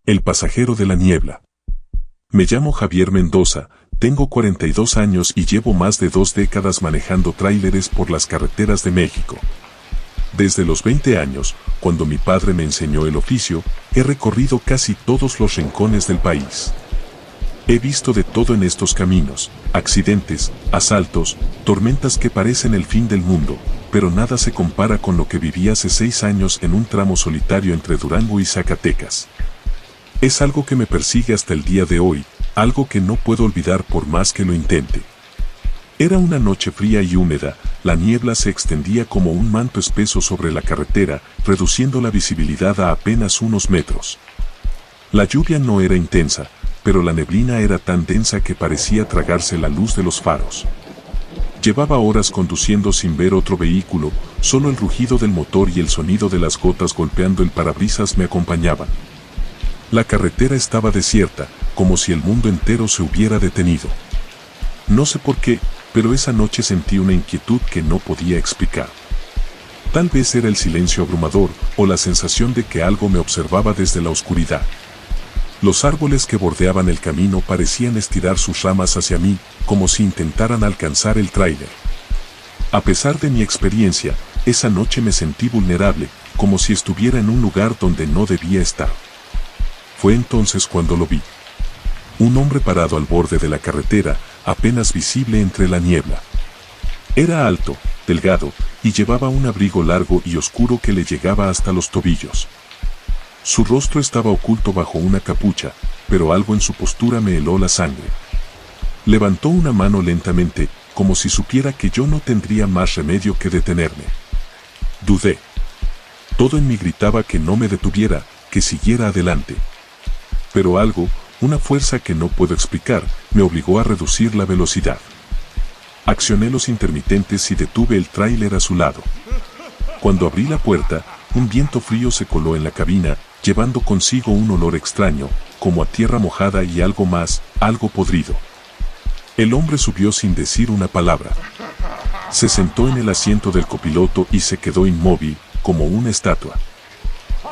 El pasajero de la niebla. Me llamo Javier Mendoza, tengo 42 años y llevo más de 2 décadas manejando tráileres por las carreteras de México. Desde los 20 años, cuando mi padre me enseñó el oficio, he recorrido casi todos los rincones del país. He visto de todo en estos caminos, accidentes, asaltos, tormentas que parecen el fin del mundo, pero nada se compara con lo que viví hace 6 años en un tramo solitario entre Durango y Zacatecas. Es algo que me persigue hasta el día de hoy, algo que no puedo olvidar por más que lo intente. Era una noche fría y húmeda, la niebla se extendía como un manto espeso sobre la carretera, reduciendo la visibilidad a apenas unos metros. La lluvia no era intensa, pero la neblina era tan densa que parecía tragarse la luz de los faros. Llevaba horas conduciendo sin ver otro vehículo, solo el rugido del motor y el sonido de las gotas golpeando el parabrisas me acompañaban. La carretera estaba desierta, como si el mundo entero se hubiera detenido. No sé por qué, pero esa noche sentí una inquietud que no podía explicar. Tal vez era el silencio abrumador, o la sensación de que algo me observaba desde la oscuridad. Los árboles que bordeaban el camino parecían estirar sus ramas hacia mí, como si intentaran alcanzar el tráiler. A pesar de mi experiencia, esa noche me sentí vulnerable, como si estuviera en un lugar donde no debía estar. Fue entonces cuando lo vi. Un hombre parado al borde de la carretera, apenas visible entre la niebla. Era alto, delgado, y llevaba un abrigo largo y oscuro que le llegaba hasta los tobillos. Su rostro estaba oculto bajo una capucha, pero algo en su postura me heló la sangre. Levantó una mano lentamente, como si supiera que yo no tendría más remedio que detenerme. Dudé. Todo en mí gritaba que no me detuviera, que siguiera adelante. Pero algo, una fuerza que no puedo explicar, me obligó a reducir la velocidad. Accioné los intermitentes y detuve el tráiler a su lado. Cuando abrí la puerta, un viento frío se coló en la cabina, llevando consigo un olor extraño, como a tierra mojada y algo más, algo podrido. El hombre subió sin decir una palabra. Se sentó en el asiento del copiloto y se quedó inmóvil, como una estatua.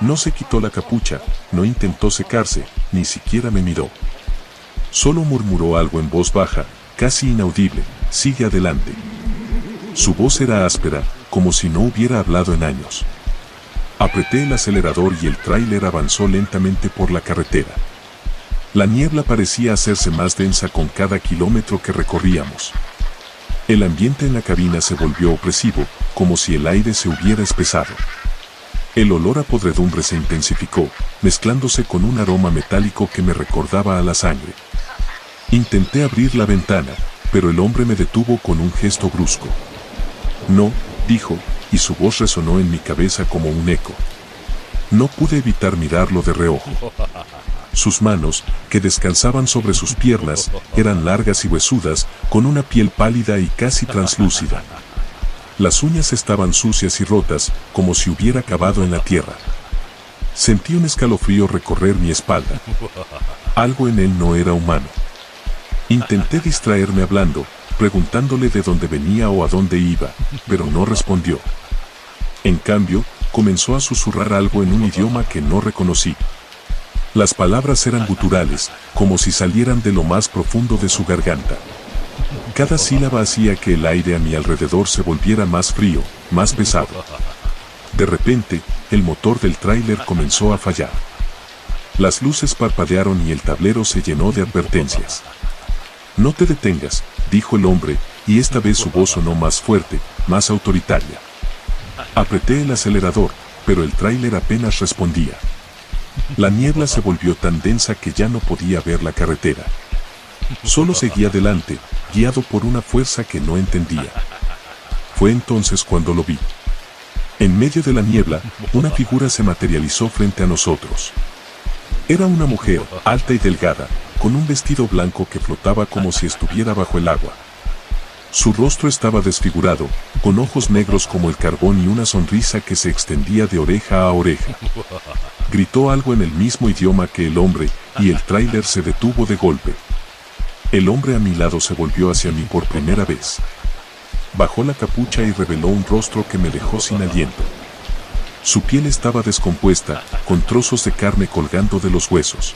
No se quitó la capucha, no intentó secarse, ni siquiera me miró. Solo murmuró algo en voz baja, casi inaudible: sigue adelante. Su voz era áspera, como si no hubiera hablado en años. Apreté el acelerador y el tráiler avanzó lentamente por la carretera. La niebla parecía hacerse más densa con cada kilómetro que recorríamos. El ambiente en la cabina se volvió opresivo, como si el aire se hubiera espesado. El olor a podredumbre se intensificó, mezclándose con un aroma metálico que me recordaba a la sangre. Intenté abrir la ventana, pero el hombre me detuvo con un gesto brusco. No, dijo, y su voz resonó en mi cabeza como un eco. No pude evitar mirarlo de reojo. Sus manos, que descansaban sobre sus piernas, eran largas y huesudas, con una piel pálida y casi translúcida. Las uñas estaban sucias y rotas, como si hubiera cavado en la tierra. Sentí un escalofrío recorrer mi espalda. Algo en él no era humano. Intenté distraerme hablando, preguntándole de dónde venía o a dónde iba, pero no respondió. En cambio, comenzó a susurrar algo en un idioma que no reconocí. Las palabras eran guturales, como si salieran de lo más profundo de su garganta. Cada sílaba hacía que el aire a mi alrededor se volviera más frío, más pesado. De repente, el motor del tráiler comenzó a fallar. Las luces parpadearon y el tablero se llenó de advertencias. No te detengas, dijo el hombre, y esta vez su voz sonó más fuerte, más autoritaria. Apreté el acelerador, pero el tráiler apenas respondía. La niebla se volvió tan densa que ya no podía ver la carretera. Solo seguía adelante, guiado por una fuerza que no entendía. Fue entonces cuando lo vi. En medio de la niebla, una figura se materializó frente a nosotros. Era una mujer, alta y delgada, con un vestido blanco que flotaba como si estuviera bajo el agua. Su rostro estaba desfigurado, con ojos negros como el carbón y una sonrisa que se extendía de oreja a oreja. Gritó algo en el mismo idioma que el hombre, y el tráiler se detuvo de golpe. El hombre a mi lado se volvió hacia mí por primera vez. Bajó la capucha y reveló un rostro que me dejó sin aliento. Su piel estaba descompuesta, con trozos de carne colgando de los huesos.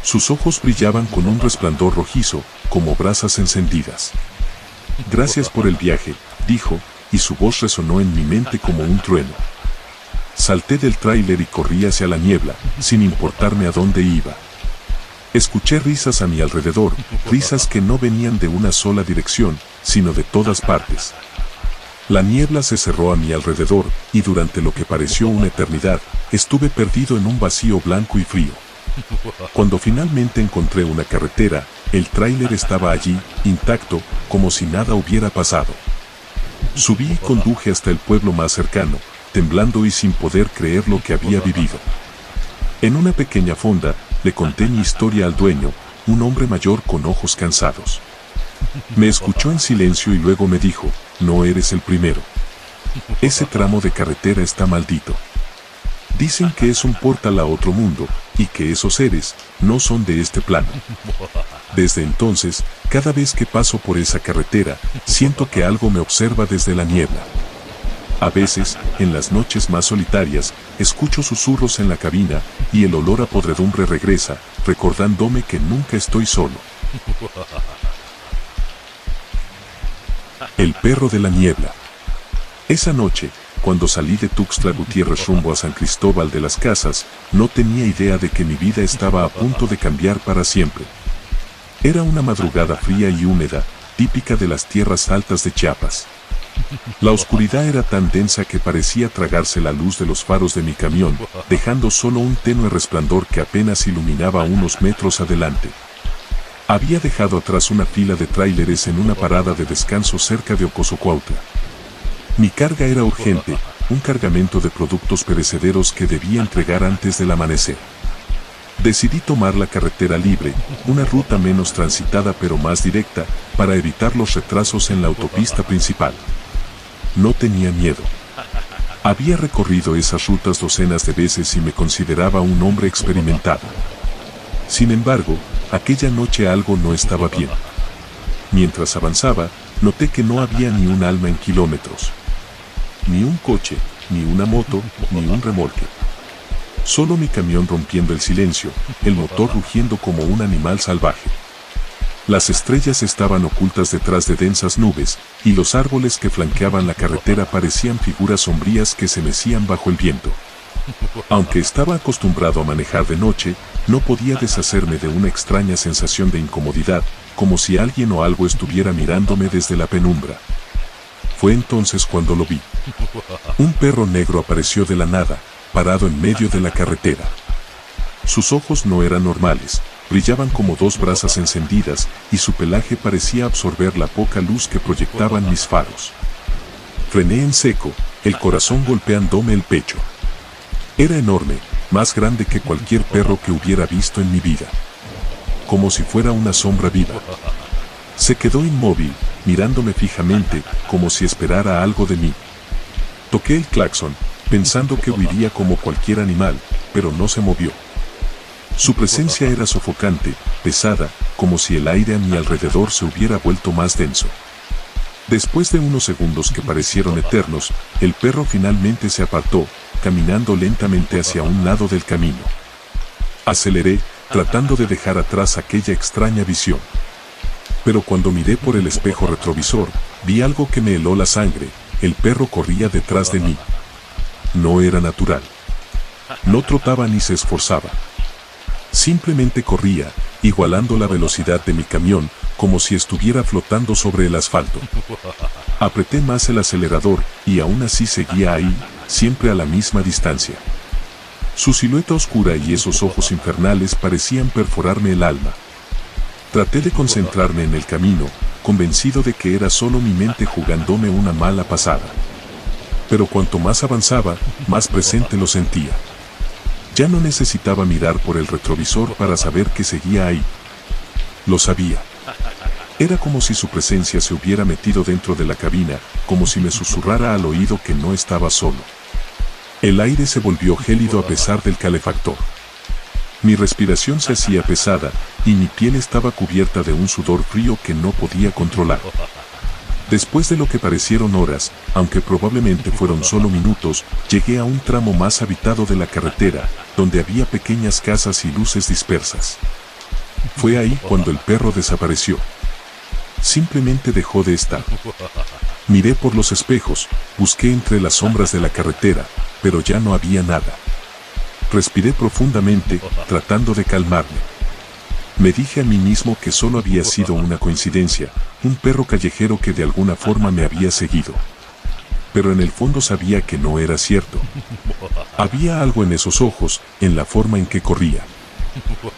Sus ojos brillaban con un resplandor rojizo, como brasas encendidas. «Gracias por el viaje», dijo, y su voz resonó en mi mente como un trueno. Salté del tráiler y corrí hacia la niebla, sin importarme a dónde iba. Escuché risas a mi alrededor, risas que no venían de una sola dirección, sino de todas partes. La niebla se cerró a mi alrededor, y durante lo que pareció una eternidad, estuve perdido en un vacío blanco y frío. Cuando finalmente encontré una carretera, el tráiler estaba allí, intacto, como si nada hubiera pasado. Subí y conduje hasta el pueblo más cercano, temblando y sin poder creer lo que había vivido. En una pequeña fonda, le conté mi historia al dueño, un hombre mayor con ojos cansados. Me escuchó en silencio y luego me dijo: «No eres el primero. Ese tramo de carretera está maldito. Dicen que es un portal a otro mundo, y que esos seres no son de este plano. Desde entonces, cada vez que paso por esa carretera, siento que algo me observa desde la niebla. A veces, en las noches más solitarias, escucho susurros en la cabina, y el olor a podredumbre regresa, recordándome que nunca estoy solo». El perro de la niebla. Esa noche, cuando salí de Tuxtla Gutiérrez rumbo a San Cristóbal de las Casas, no tenía idea de que mi vida estaba a punto de cambiar para siempre. Era una madrugada fría y húmeda, típica de las tierras altas de Chiapas. La oscuridad era tan densa que parecía tragarse la luz de los faros de mi camión, dejando solo un tenue resplandor que apenas iluminaba unos metros adelante. Había dejado atrás una fila de tráileres en una parada de descanso cerca de Ocosocuautla. Mi carga era urgente, un cargamento de productos perecederos que debía entregar antes del amanecer. Decidí tomar la carretera libre, una ruta menos transitada pero más directa, para evitar los retrasos en la autopista principal. No tenía miedo. Había recorrido esas rutas docenas de veces y me consideraba un hombre experimentado. Sin embargo, aquella noche algo no estaba bien. Mientras avanzaba, noté que no había ni un alma en kilómetros. Ni un coche, ni una moto, ni un remolque. Solo mi camión rompiendo el silencio, el motor rugiendo como un animal salvaje. Las estrellas estaban ocultas detrás de densas nubes, y los árboles que flanqueaban la carretera parecían figuras sombrías que se mecían bajo el viento. Aunque estaba acostumbrado a manejar de noche, no podía deshacerme de una extraña sensación de incomodidad, como si alguien o algo estuviera mirándome desde la penumbra. Fue entonces cuando lo vi. Un perro negro apareció de la nada, parado en medio de la carretera. Sus ojos no eran normales, brillaban como dos brasas encendidas, y su pelaje parecía absorber la poca luz que proyectaban mis faros. Frené en seco, el corazón golpeándome el pecho. Era enorme, más grande que cualquier perro que hubiera visto en mi vida. Como si fuera una sombra viva. Se quedó inmóvil, mirándome fijamente, como si esperara algo de mí. Toqué el claxon, pensando que huiría como cualquier animal, pero no se movió. Su presencia era sofocante, pesada, como si el aire a mi alrededor se hubiera vuelto más denso. Después de unos segundos que parecieron eternos, el perro finalmente se apartó, caminando lentamente hacia un lado del camino. Aceleré, tratando de dejar atrás aquella extraña visión. Pero cuando miré por el espejo retrovisor, vi algo que me heló la sangre. El perro corría detrás de mí. No era natural. No trotaba ni se esforzaba. Simplemente corría, igualando la velocidad de mi camión, como si estuviera flotando sobre el asfalto. Apreté más el acelerador, y aún así seguía ahí, siempre a la misma distancia. Su silueta oscura y esos ojos infernales parecían perforarme el alma. Traté de concentrarme en el camino, convencido de que era solo mi mente jugándome una mala pasada. Pero cuanto más avanzaba, más presente lo sentía. Ya no necesitaba mirar por el retrovisor para saber que seguía ahí. Lo sabía. Era como si su presencia se hubiera metido dentro de la cabina, como si me susurrara al oído que no estaba solo. El aire se volvió gélido a pesar del calefactor. Mi respiración se hacía pesada, y mi piel estaba cubierta de un sudor frío que no podía controlar. Después de lo que parecieron horas, aunque probablemente fueron solo minutos, llegué a un tramo más habitado de la carretera, donde había pequeñas casas y luces dispersas. Fue ahí cuando el perro desapareció. Simplemente dejó de estar. Miré por los espejos, busqué entre las sombras de la carretera, pero ya no había nada. Respiré profundamente, tratando de calmarme. Me dije a mí mismo que solo había sido una coincidencia, un perro callejero que de alguna forma me había seguido. Pero en el fondo sabía que no era cierto. Había algo en esos ojos, en la forma en que corría.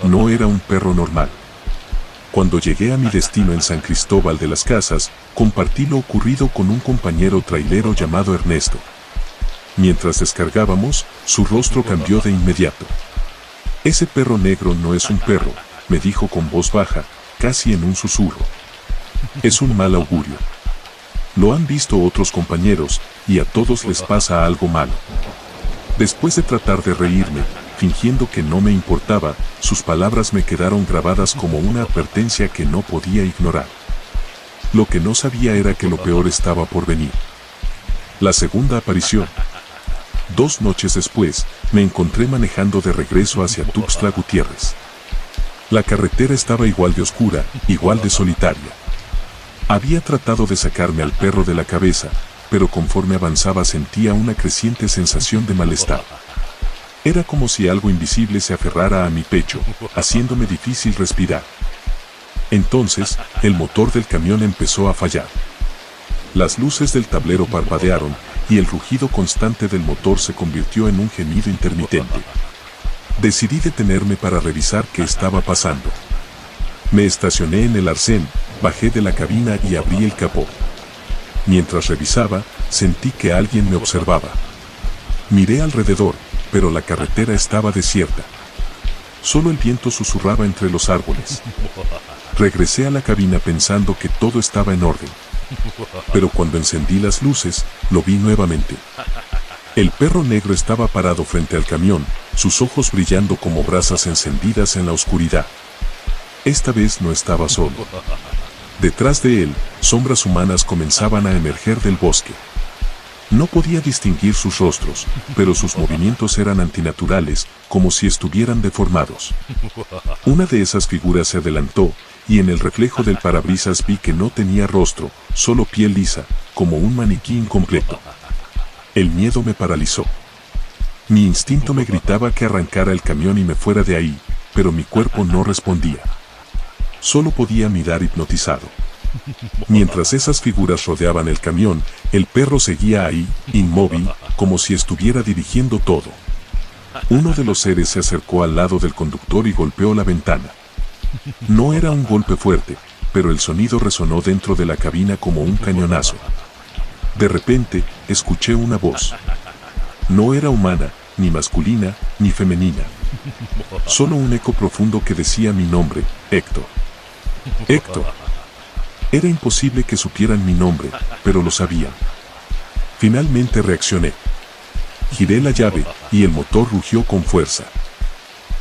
No era un perro normal. Cuando llegué a mi destino en San Cristóbal de las Casas, compartí lo ocurrido con un compañero trailero llamado Ernesto. Mientras descargábamos, su rostro cambió de inmediato. Ese perro negro no es un perro, me dijo con voz baja, casi en un susurro. Es un mal augurio. Lo han visto otros compañeros, y a todos les pasa algo malo. Después de tratar de reírme, fingiendo que no me importaba, sus palabras me quedaron grabadas como una advertencia que no podía ignorar. Lo que no sabía era que lo peor estaba por venir. La segunda aparición. 2 noches después, me encontré manejando de regreso hacia Tuxtla Gutiérrez. La carretera estaba igual de oscura, igual de solitaria. Había tratado de sacarme al perro de la cabeza, pero conforme avanzaba sentía una creciente sensación de malestar. Era como si algo invisible se aferrara a mi pecho, haciéndome difícil respirar. Entonces, el motor del camión empezó a fallar. Las luces del tablero parpadearon, y el rugido constante del motor se convirtió en un gemido intermitente. Decidí detenerme para revisar qué estaba pasando. Me estacioné en el arcén, bajé de la cabina y abrí el capó. Mientras revisaba, sentí que alguien me observaba. Miré alrededor, pero la carretera estaba desierta. Solo el viento susurraba entre los árboles. Regresé a la cabina pensando que todo estaba en orden. Pero cuando encendí las luces, lo vi nuevamente. El perro negro estaba parado frente al camión, sus ojos brillando como brasas encendidas en la oscuridad. Esta vez no estaba solo. Detrás de él, sombras humanas comenzaban a emerger del bosque. No podía distinguir sus rostros, pero sus movimientos eran antinaturales, como si estuvieran deformados. Una de esas figuras se adelantó, y en el reflejo del parabrisas vi que no tenía rostro, solo piel lisa, como un maniquí incompleto. El miedo me paralizó. Mi instinto me gritaba que arrancara el camión y me fuera de ahí, pero mi cuerpo no respondía. Solo podía mirar hipnotizado. Mientras esas figuras rodeaban el camión, el perro seguía ahí, inmóvil, como si estuviera dirigiendo todo. Uno de los seres se acercó al lado del conductor y golpeó la ventana. No era un golpe fuerte, pero el sonido resonó dentro de la cabina como un cañonazo. De repente, escuché una voz. No era humana, ni masculina, ni femenina. Solo un eco profundo que decía mi nombre, Héctor. Héctor. Era imposible que supieran mi nombre, pero lo sabían. Finalmente reaccioné. Giré la llave, y el motor rugió con fuerza.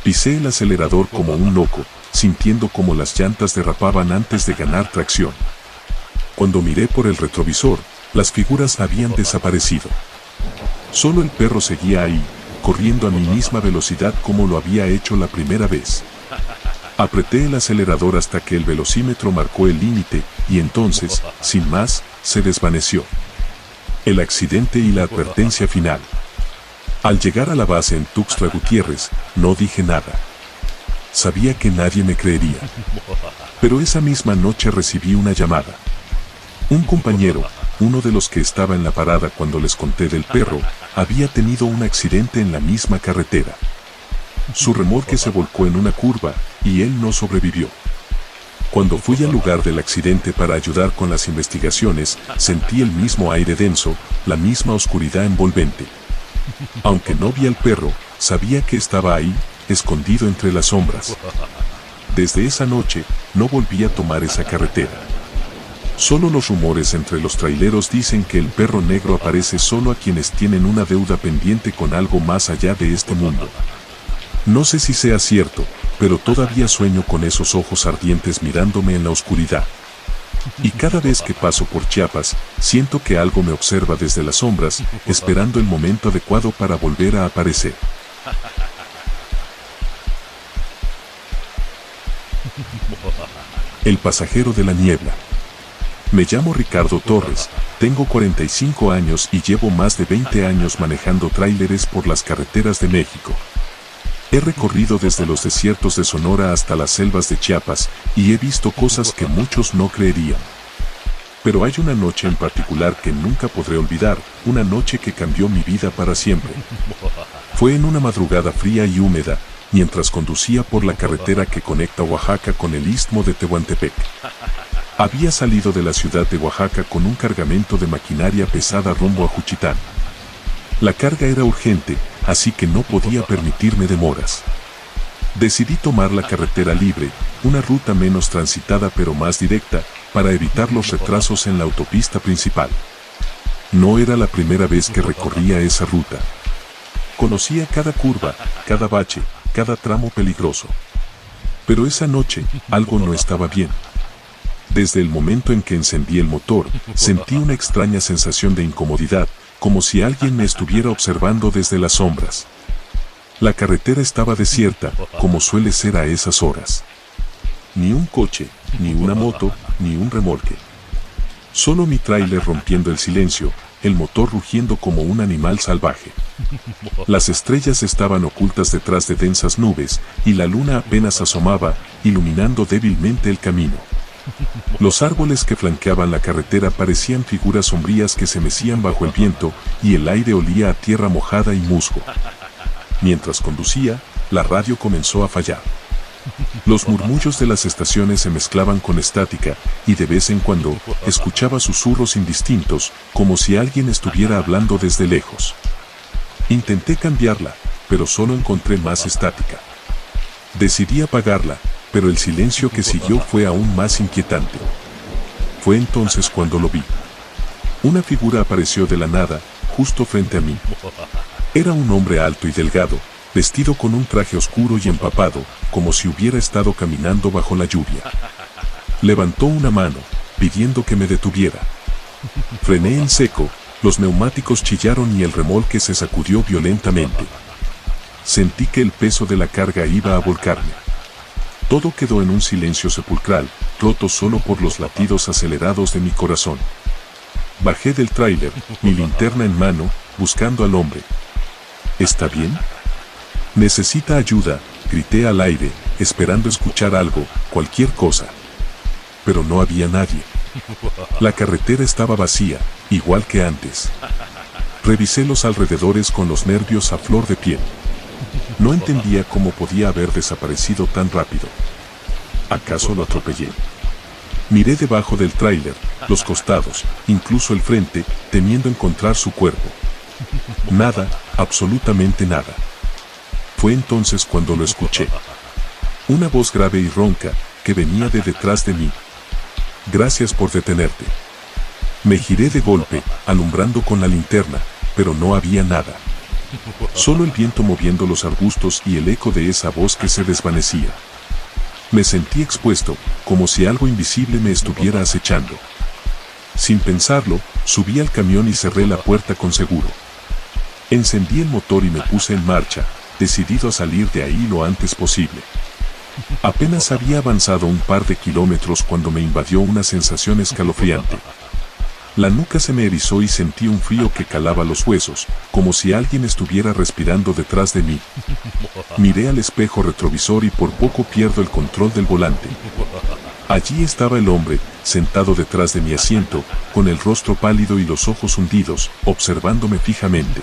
Pisé el acelerador como un loco, sintiendo como las llantas derrapaban antes de ganar tracción. Cuando miré por el retrovisor, las figuras habían desaparecido. Solo el perro seguía ahí, corriendo a mi misma velocidad como lo había hecho la primera vez. Apreté el acelerador hasta que el velocímetro marcó el límite, y entonces, sin más, se desvaneció. El accidente y la advertencia final. Al llegar a la base en Tuxtla Gutiérrez, no dije nada. Sabía que nadie me creería. Pero esa misma noche recibí una llamada. Un compañero, uno de los que estaba en la parada cuando les conté del perro, había tenido un accidente en la misma carretera. Su remolque se volcó en una curva, y él no sobrevivió. Cuando fui al lugar del accidente para ayudar con las investigaciones, sentí el mismo aire denso, la misma oscuridad envolvente. Aunque no vi al perro, sabía que estaba ahí, escondido entre las sombras. Desde esa noche, no volví a tomar esa carretera. Solo los rumores entre los traileros dicen que el perro negro aparece solo a quienes tienen una deuda pendiente con algo más allá de este mundo. No sé si sea cierto, pero todavía sueño con esos ojos ardientes mirándome en la oscuridad. Y cada vez que paso por Chiapas, siento que algo me observa desde las sombras, esperando el momento adecuado para volver a aparecer. El pasajero de la niebla. Me llamo Ricardo Torres, tengo 45 años y llevo más de 20 años manejando tráileres por las carreteras de México. He recorrido desde los desiertos de Sonora hasta las selvas de Chiapas y he visto cosas que muchos no creerían. Pero hay una noche en particular que nunca podré olvidar, una noche que cambió mi vida para siempre. Fue en una madrugada fría y húmeda, mientras conducía por la carretera que conecta Oaxaca con el istmo de Tehuantepec. Había salido de la ciudad de Oaxaca con un cargamento de maquinaria pesada rumbo a Juchitán. La carga era urgente, así que no podía permitirme demoras. Decidí tomar la carretera libre, una ruta menos transitada pero más directa, para evitar los retrasos en la autopista principal. No era la primera vez que recorría esa ruta. Conocía cada curva, cada bache, cada tramo peligroso. Pero esa noche, algo no estaba bien. Desde el momento en que encendí el motor, sentí una extraña sensación de incomodidad, como si alguien me estuviera observando desde las sombras. La carretera estaba desierta, como suele ser a esas horas. Ni un coche, ni una moto, ni un remolque. Solo mi tráiler rompiendo el silencio, el motor rugiendo como un animal salvaje. Las estrellas estaban ocultas detrás de densas nubes, y la luna apenas asomaba, iluminando débilmente el camino. Los árboles que flanqueaban la carretera parecían figuras sombrías que se mecían bajo el viento, y el aire olía a tierra mojada y musgo. Mientras conducía, la radio comenzó a fallar. Los murmullos de las estaciones se mezclaban con estática, y de vez en cuando, escuchaba susurros indistintos, como si alguien estuviera hablando desde lejos. Intenté cambiarla, pero solo encontré más estática. Decidí apagarla, pero el silencio que siguió fue aún más inquietante. Fue entonces cuando lo vi. Una figura apareció de la nada, justo frente a mí. Era un hombre alto y delgado, vestido con un traje oscuro y empapado, como si hubiera estado caminando bajo la lluvia. Levantó una mano, pidiendo que me detuviera. Frené en seco, los neumáticos chillaron y el remolque se sacudió violentamente. Sentí que el peso de la carga iba a volcarme. Todo quedó en un silencio sepulcral, roto solo por los latidos acelerados de mi corazón. Bajé del tráiler, mi linterna en mano, buscando al hombre. ¿Está bien? ¿Necesita ayuda?, grité al aire, esperando escuchar algo, cualquier cosa. Pero no había nadie. La carretera estaba vacía, igual que antes. Revisé los alrededores con los nervios a flor de piel. No entendía cómo podía haber desaparecido tan rápido. ¿Acaso lo atropellé? Miré debajo del tráiler, los costados, incluso el frente, temiendo encontrar su cuerpo. Nada, absolutamente nada. Fue entonces cuando lo escuché. Una voz grave y ronca, que venía de detrás de mí. Gracias por detenerte. Me giré de golpe, alumbrando con la linterna, pero no había nada. Solo el viento moviendo los arbustos y el eco de esa voz que se desvanecía. Me sentí expuesto, como si algo invisible me estuviera acechando. Sin pensarlo, subí al camión y cerré la puerta con seguro. Encendí el motor y me puse en marcha, decidido a salir de ahí lo antes posible. Apenas había avanzado un par de kilómetros cuando me invadió una sensación escalofriante. La nuca se me erizó y sentí un frío que calaba los huesos, como si alguien estuviera respirando detrás de mí. Miré al espejo retrovisor y por poco pierdo el control del volante. Allí estaba el hombre, sentado detrás de mi asiento, con el rostro pálido y los ojos hundidos, observándome fijamente.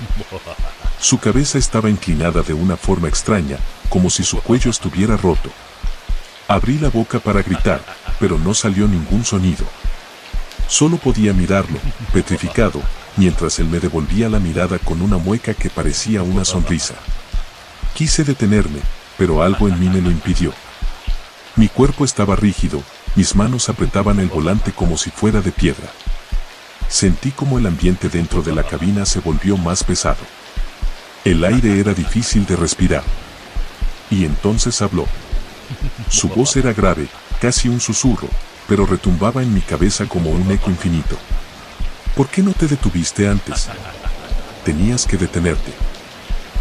Su cabeza estaba inclinada de una forma extraña, como si su cuello estuviera roto. Abrí la boca para gritar, pero no salió ningún sonido. Solo podía mirarlo, petrificado, mientras él me devolvía la mirada con una mueca que parecía una sonrisa. Quise detenerme, pero algo en mí me lo impidió. Mi cuerpo estaba rígido, mis manos apretaban el volante como si fuera de piedra. Sentí como el ambiente dentro de la cabina se volvió más pesado. El aire era difícil de respirar. Y entonces habló. Su voz era grave, casi un susurro, pero retumbaba en mi cabeza como un eco infinito. ¿Por qué no te detuviste antes? Tenías que detenerte.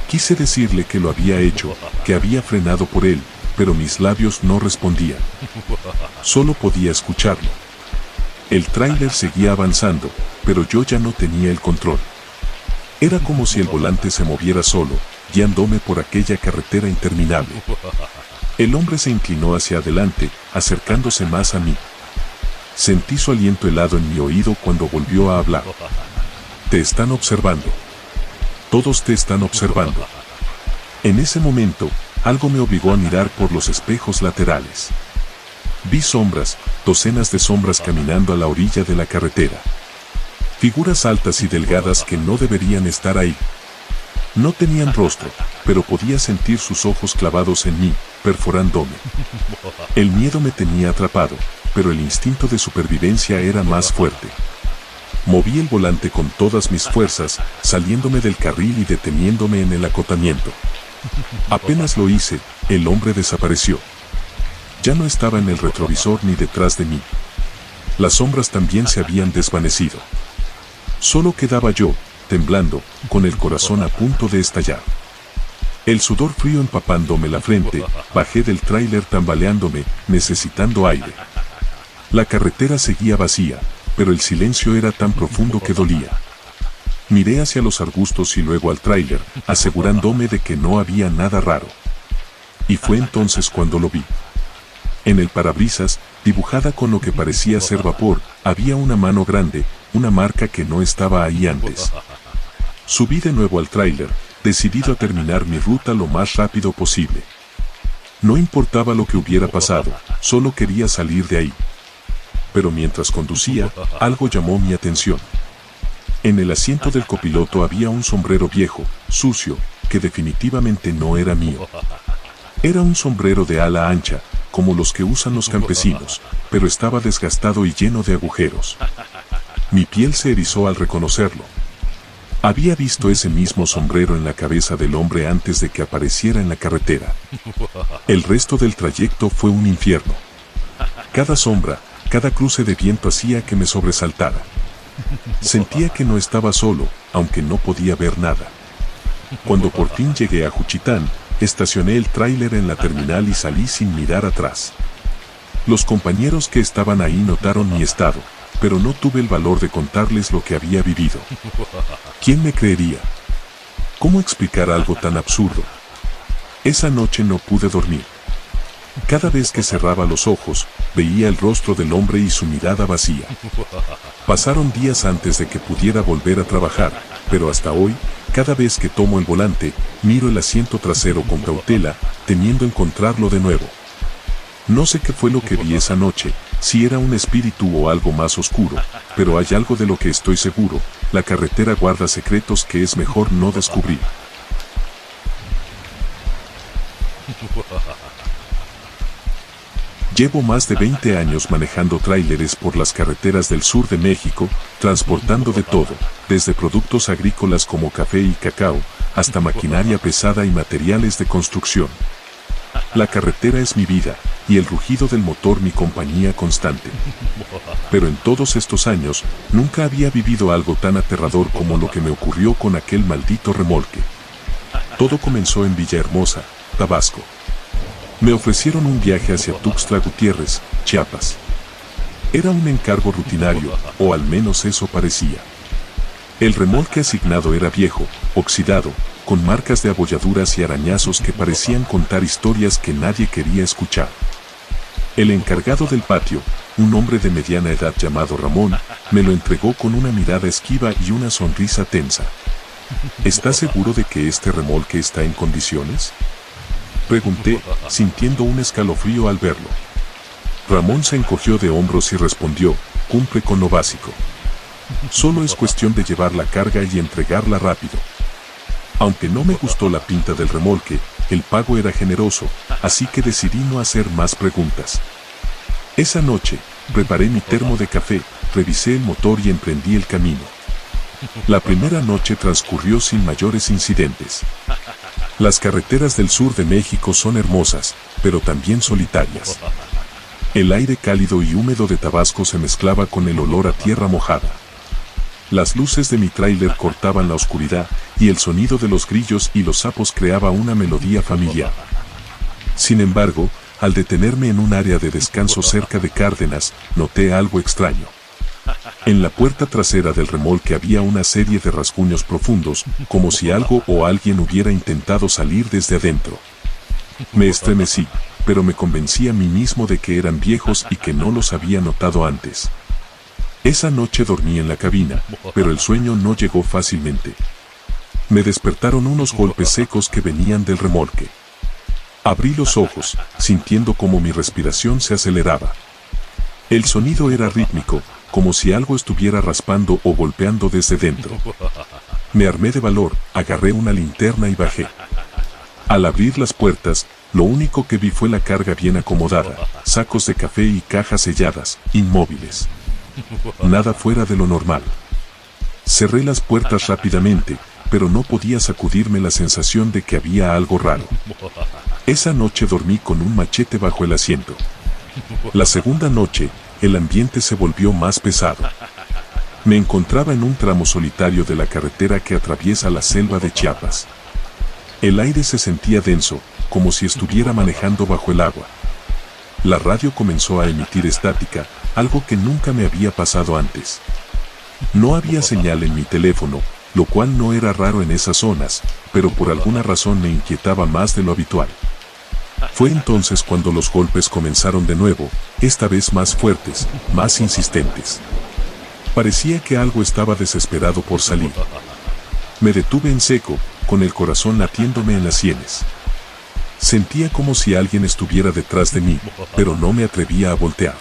Quise decirle que lo había hecho, que había frenado por él, pero mis labios no respondían. Solo podía escucharlo. El tráiler seguía avanzando, pero yo ya no tenía el control. Era como si el volante se moviera solo, guiándome por aquella carretera interminable. El hombre se inclinó hacia adelante, acercándose más a mí. Sentí su aliento helado en mi oído cuando volvió a hablar. Te están observando. Todos te están observando. En ese momento, algo me obligó a mirar por los espejos laterales. Vi sombras, docenas de sombras caminando a la orilla de la carretera. Figuras altas y delgadas que no deberían estar ahí. No tenían rostro, pero podía sentir sus ojos clavados en mí, perforándome. El miedo me tenía atrapado, pero el instinto de supervivencia era más fuerte. Moví el volante con todas mis fuerzas, saliéndome del carril y deteniéndome en el acotamiento. Apenas lo hice, el hombre desapareció. Ya no estaba en el retrovisor ni detrás de mí. Las sombras también se habían desvanecido. Solo quedaba yo, temblando, con el corazón a punto de estallar. El sudor frío empapándome la frente, bajé del tráiler tambaleándome, necesitando aire. La carretera seguía vacía, pero el silencio era tan profundo que dolía. Miré hacia los arbustos y luego al tráiler, asegurándome de que no había nada raro. Y fue entonces cuando lo vi. En el parabrisas, dibujada con lo que parecía ser vapor, había una mano grande, una marca que no estaba ahí antes. Subí de nuevo al tráiler, decidido a terminar mi ruta lo más rápido posible. No importaba lo que hubiera pasado, solo quería salir de ahí. Pero mientras conducía, algo llamó mi atención. En el asiento del copiloto había un sombrero viejo, sucio, que definitivamente no era mío. Era un sombrero de ala ancha, como los que usan los campesinos, pero estaba desgastado y lleno de agujeros. Mi piel se erizó al reconocerlo. Había visto ese mismo sombrero en la cabeza del hombre antes de que apareciera en la carretera. El resto del trayecto fue un infierno. Cada sombra, cada cruce de viento hacía que me sobresaltara. Sentía que no estaba solo, aunque no podía ver nada. Cuando por fin llegué a Juchitán, estacioné el tráiler en la terminal y salí sin mirar atrás. Los compañeros que estaban ahí notaron mi estado, pero no tuve el valor de contarles lo que había vivido. ¿Quién me creería? ¿Cómo explicar algo tan absurdo? Esa noche no pude dormir. Cada vez que cerraba los ojos, veía el rostro del hombre y su mirada vacía. Pasaron días antes de que pudiera volver a trabajar, pero hasta hoy, cada vez que tomo el volante, miro el asiento trasero con cautela, temiendo encontrarlo de nuevo. No sé qué fue lo que vi esa noche, si era un espíritu o algo más oscuro, pero hay algo de lo que estoy seguro: la carretera guarda secretos que es mejor no descubrir. Llevo más de 20 años manejando tráileres por las carreteras del sur de México, transportando de todo, desde productos agrícolas como café y cacao, hasta maquinaria pesada y materiales de construcción. La carretera es mi vida, y el rugido del motor mi compañía constante. Pero en todos estos años, nunca había vivido algo tan aterrador como lo que me ocurrió con aquel maldito remolque. Todo comenzó en Villahermosa, Tabasco. Me ofrecieron un viaje hacia Tuxtla Gutiérrez, Chiapas. Era un encargo rutinario, o al menos eso parecía. El remolque asignado era viejo, oxidado, con marcas de abolladuras y arañazos que parecían contar historias que nadie quería escuchar. El encargado del patio, un hombre de mediana edad llamado Ramón, me lo entregó con una mirada esquiva y una sonrisa tensa. ¿Estás seguro de que este remolque está en condiciones?, pregunté, sintiendo un escalofrío al verlo. Ramón se encogió de hombros y respondió: cumple con lo básico. Solo es cuestión de llevar la carga y entregarla rápido. Aunque no me gustó la pinta del remolque, el pago era generoso, así que decidí no hacer más preguntas. Esa noche, preparé mi termo de café, revisé el motor y emprendí el camino. La primera noche transcurrió sin mayores incidentes. Las carreteras del sur de México son hermosas, pero también solitarias. El aire cálido y húmedo de Tabasco se mezclaba con el olor a tierra mojada. Las luces de mi tráiler cortaban la oscuridad y el sonido de los grillos y los sapos creaba una melodía familiar. Sin embargo, al detenerme en un área de descanso cerca de Cárdenas, noté algo extraño. En la puerta trasera del remolque había una serie de rasguños profundos, como si algo o alguien hubiera intentado salir desde adentro. Me estremecí, pero me convencí a mí mismo de que eran viejos y que no los había notado antes. Esa noche dormí en la cabina, pero el sueño no llegó fácilmente. Me despertaron unos golpes secos que venían del remolque. Abrí los ojos, sintiendo como mi respiración se aceleraba. El sonido era rítmico, como si algo estuviera raspando o golpeando desde dentro. Me armé de valor, agarré una linterna y bajé. Al abrir las puertas, lo único que vi fue la carga bien acomodada, sacos de café y cajas selladas, inmóviles. Nada fuera de lo normal. Cerré las puertas rápidamente, pero no podía sacudirme la sensación de que había algo raro. Esa noche dormí con un machete bajo el asiento. La segunda noche, el ambiente se volvió más pesado. Me encontraba en un tramo solitario de la carretera que atraviesa la selva de Chiapas. El aire se sentía denso, como si estuviera manejando bajo el agua. La radio comenzó a emitir estática, algo que nunca me había pasado antes. No había señal en mi teléfono, lo cual no era raro en esas zonas, pero por alguna razón me inquietaba más de lo habitual. Fue entonces cuando los golpes comenzaron de nuevo, esta vez más fuertes, más insistentes. Parecía que algo estaba desesperado por salir. Me detuve en seco, con el corazón latiéndome en las sienes. Sentía como si alguien estuviera detrás de mí, pero no me atrevía a voltear.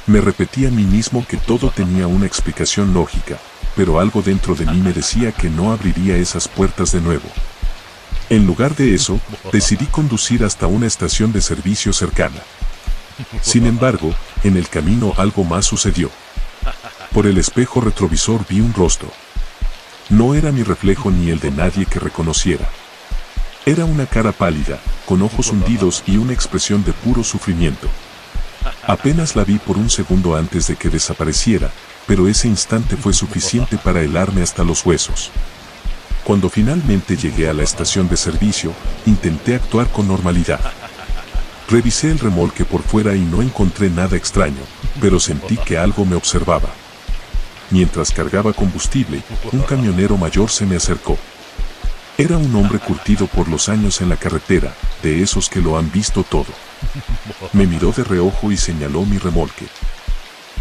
Me repetí a mí mismo que todo tenía una explicación lógica, pero algo dentro de mí me decía que no abriría esas puertas de nuevo. En lugar de eso, decidí conducir hasta una estación de servicio cercana. Sin embargo, en el camino algo más sucedió. Por el espejo retrovisor vi un rostro. No era mi reflejo ni el de nadie que reconociera. Era una cara pálida, con ojos hundidos y una expresión de puro sufrimiento. Apenas la vi por un segundo antes de que desapareciera, pero ese instante fue suficiente para helarme hasta los huesos. Cuando finalmente llegué a la estación de servicio, intenté actuar con normalidad. Revisé el remolque por fuera y no encontré nada extraño, pero sentí que algo me observaba. Mientras cargaba combustible, un camionero mayor se me acercó. Era un hombre curtido por los años en la carretera, de esos que lo han visto todo. Me miró de reojo y señaló mi remolque.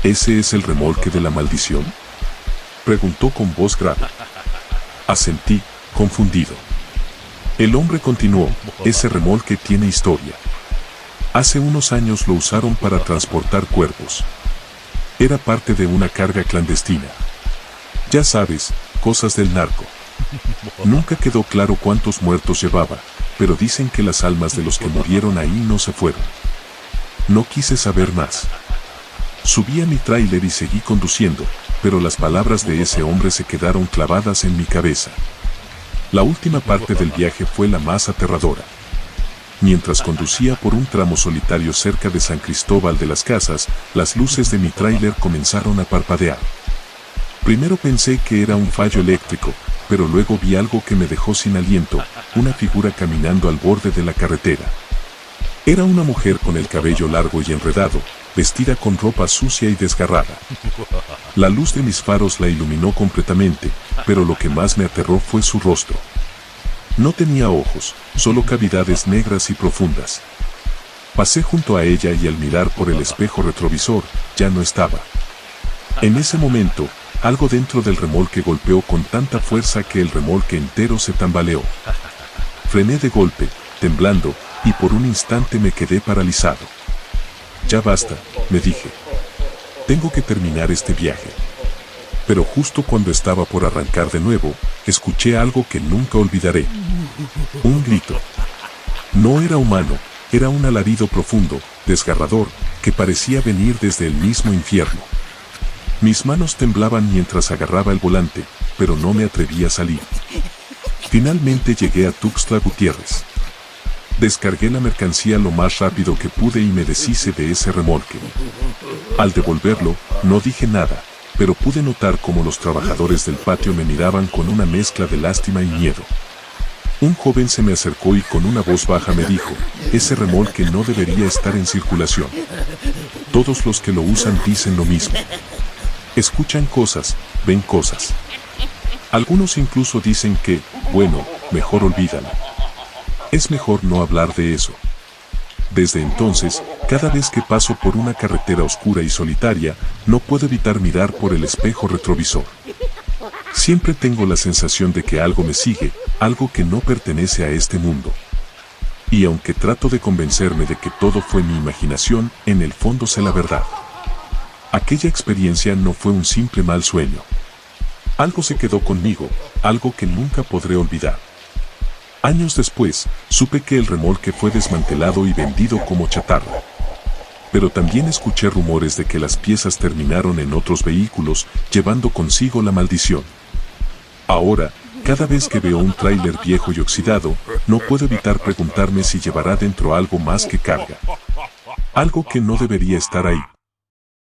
¿Ese es el remolque de la maldición?, preguntó con voz grave. Asentí, confundido. El hombre continuó, ese remolque tiene historia. Hace unos años lo usaron para transportar cuerpos. Era parte de una carga clandestina. Ya sabes, cosas del narco. Nunca quedó claro cuántos muertos llevaba, pero dicen que las almas de los que murieron ahí no se fueron. No quise saber más. Subí a mi tráiler y seguí conduciendo, pero las palabras de ese hombre se quedaron clavadas en mi cabeza. La última parte del viaje fue la más aterradora. Mientras conducía por un tramo solitario cerca de San Cristóbal de las Casas, las luces de mi tráiler comenzaron a parpadear. Primero pensé que era un fallo eléctrico, pero luego vi algo que me dejó sin aliento, una figura caminando al borde de la carretera. Era una mujer con el cabello largo y enredado, vestida con ropa sucia y desgarrada. La luz de mis faros la iluminó completamente, pero lo que más me aterró fue su rostro. No tenía ojos, solo cavidades negras y profundas. Pasé junto a ella y al mirar por el espejo retrovisor, ya no estaba. En ese momento, algo dentro del remolque golpeó con tanta fuerza que el remolque entero se tambaleó. Frené de golpe, temblando, y por un instante me quedé paralizado. Ya basta, me dije. Tengo que terminar este viaje. Pero justo cuando estaba por arrancar de nuevo, escuché algo que nunca olvidaré. Un grito. No era humano, era un alarido profundo, desgarrador, que parecía venir desde el mismo infierno. Mis manos temblaban mientras agarraba el volante, pero no me atreví a salir. Finalmente llegué a Tuxtla Gutiérrez. Descargué la mercancía lo más rápido que pude y me deshice de ese remolque. Al devolverlo, no dije nada, pero pude notar cómo los trabajadores del patio me miraban con una mezcla de lástima y miedo. Un joven se me acercó y con una voz baja me dijo, ese remolque no debería estar en circulación. Todos los que lo usan dicen lo mismo. Escuchan cosas, ven cosas. Algunos incluso dicen que, bueno, mejor olvídalo. Es mejor no hablar de eso. Desde entonces, cada vez que paso por una carretera oscura y solitaria, no puedo evitar mirar por el espejo retrovisor. Siempre tengo la sensación de que algo me sigue, algo que no pertenece a este mundo. Y aunque trato de convencerme de que todo fue mi imaginación, en el fondo sé la verdad. Aquella experiencia no fue un simple mal sueño. Algo se quedó conmigo, algo que nunca podré olvidar. Años después, supe que el remolque fue desmantelado y vendido como chatarra. Pero también escuché rumores de que las piezas terminaron en otros vehículos, llevando consigo la maldición. Ahora, cada vez que veo un tráiler viejo y oxidado, no puedo evitar preguntarme si llevará dentro algo más que carga. Algo que no debería estar ahí.